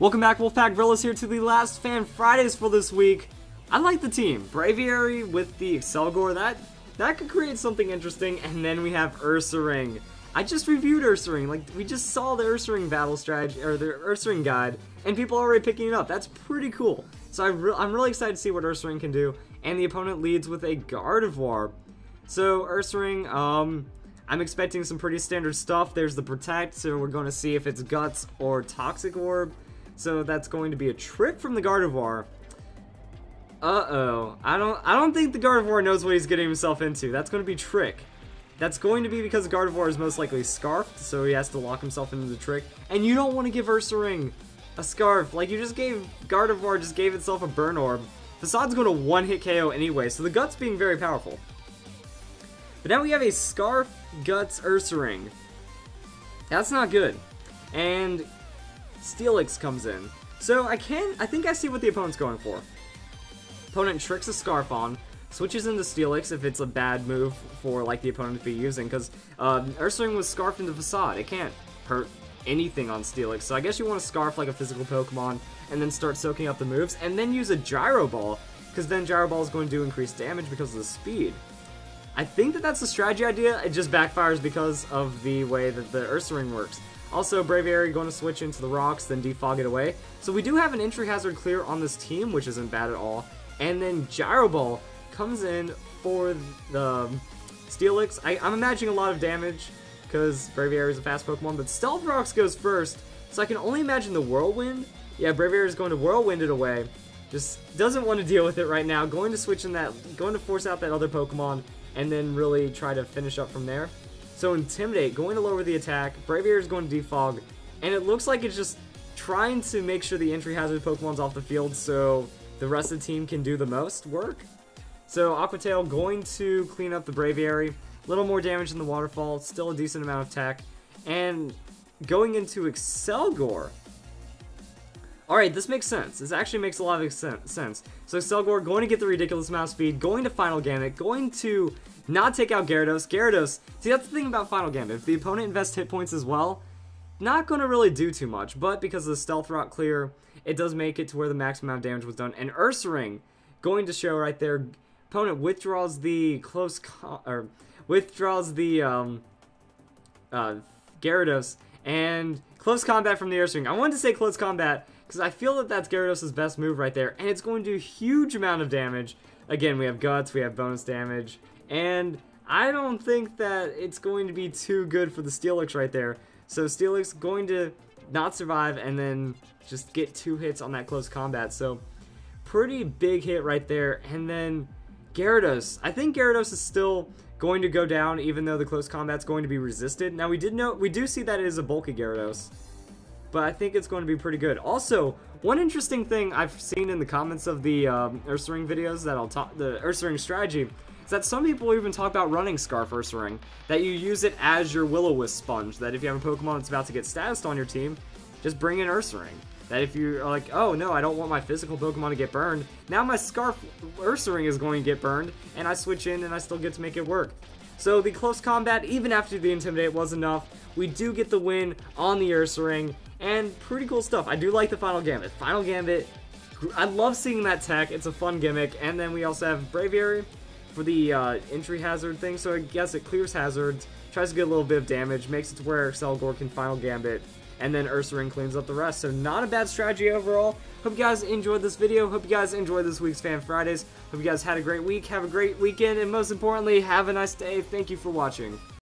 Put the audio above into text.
Welcome back, Wolfpack Gorillas here to the last Fan Fridays for this week. I like the team. Braviary with the Excelgor, that could create something interesting, and then we have Ursaring. I just reviewed Ursaring, like, we just saw the Ursaring battle strategy, or the Ursaring guide, and people are already picking it up. That's pretty cool. So I'm really excited to see what Ursaring can do, and the opponent leads with a Gardevoir. So Ursaring, I'm expecting some pretty standard stuff. There's the Protect, so we're going to see if it's Guts or Toxic Orb. So that's going to be a trick from the Gardevoir. Uh-oh. I don't think the Gardevoir knows what he's getting himself into. That's going to be Trick. That's going to be because Gardevoir is most likely Scarfed, so he has to lock himself into the Trick. And you don't want to give Ursaring a Scarf. Like, you just gave Gardevoir just gave itself a Burn Orb. Facade's going to one-hit KO anyway, so the Guts being very powerful. But now we have a Scarf Guts Ursaring. That's not good. And Steelix comes in. So I think I see what the opponent's going for. Opponent tricks a Scarf on, switches into Steelix if it's a bad move for like the opponent to be using, because Ursaring was Scarfed into Facade. It can't hurt anything on Steelix, so I guess you want to Scarf like a physical Pokemon and then start soaking up the moves, and then use a Gyro Ball, because then Gyro Ball is going to do increased damage because of the speed. I think that's the strategy idea. It just backfires because of the way that the Ursaring works. Also, Braviary going to switch into the Rocks, then defog it away. So we do have an entry hazard clear on this team, which isn't bad at all. And then Gyro Ball comes in for the Steelix. I'm imagining a lot of damage because Braviary is a fast Pokemon, but Stealth Rocks goes first. So I can only imagine the Whirlwind. Yeah, Braviary is going to Whirlwind it away. Just doesn't want to deal with it right now. Going to switch in that, going to force out that other Pokemon, and then really try to finish up from there. So Intimidate, going to lower the attack, Braviary is going to defog, and it looks like it's just trying to make sure the entry hazard Pokemon's off the field so the rest of the team can do the most work. So Aqua Tail going to clean up the Braviary, a little more damage than the Waterfall, still a decent amount of attack, and going into Excelgor. Alright, this makes sense. This actually makes a lot of sense. So Excelgor going to get the ridiculous amount of speed, going to Final Gambit, going to not take out Gyarados. Gyarados, see, that's the thing about Final Gambit. If the opponent invests hit points as well, not going to really do too much, but because of the Stealth Rock clear, it does make it to where the maximum amount of damage was done. And Ursaring going to show right there, opponent withdraws the Gyarados, and close combat from the Ursaring. I wanted to say close combat because I feel that that's Gyarados' best move right there, and it's going to do a huge amount of damage. Again, we have Guts, we have bonus damage, and I don't think that it's going to be too good for the Steelix right there. So Steelix going to not survive and then just get 2 hits on that close combat. So pretty big hit right there. And then Gyarados. I think Gyarados is still going to go down even though the close combat's going to be resisted. Now we do see that it is a bulky Gyarados, but I think it's going to be pretty good. Also, one interesting thing I've seen in the comments of the Ursaring videos that I'll talk, the Ursaring strategy, is that some people even talk about running Scarf Ursaring, that you use it as your Will-O-Wisp sponge, that if you have a Pokemon that's about to get statused on your team, just bring in Ursaring. That if you're like, oh no, I don't want my physical Pokemon to get burned, now my Scarf Ursaring is going to get burned, and I switch in and I still get to make it work. So the close combat, even after the Intimidate, was enough. We do get the win on the Ursaring, and pretty cool stuff. I do like the Final Gambit. Final Gambit, I love seeing that tech. It's a fun gimmick. And then we also have Braviary for the entry hazard thing. So I guess it clears hazards, tries to get a little bit of damage, makes it to where Excelgor can Final Gambit, and then Ursaring cleans up the rest. So not a bad strategy overall. Hope you guys enjoyed this video. Hope you guys enjoyed this week's Fan Fridays. Hope you guys had a great week, have a great weekend, and most importantly, have a nice day. Thank you for watching.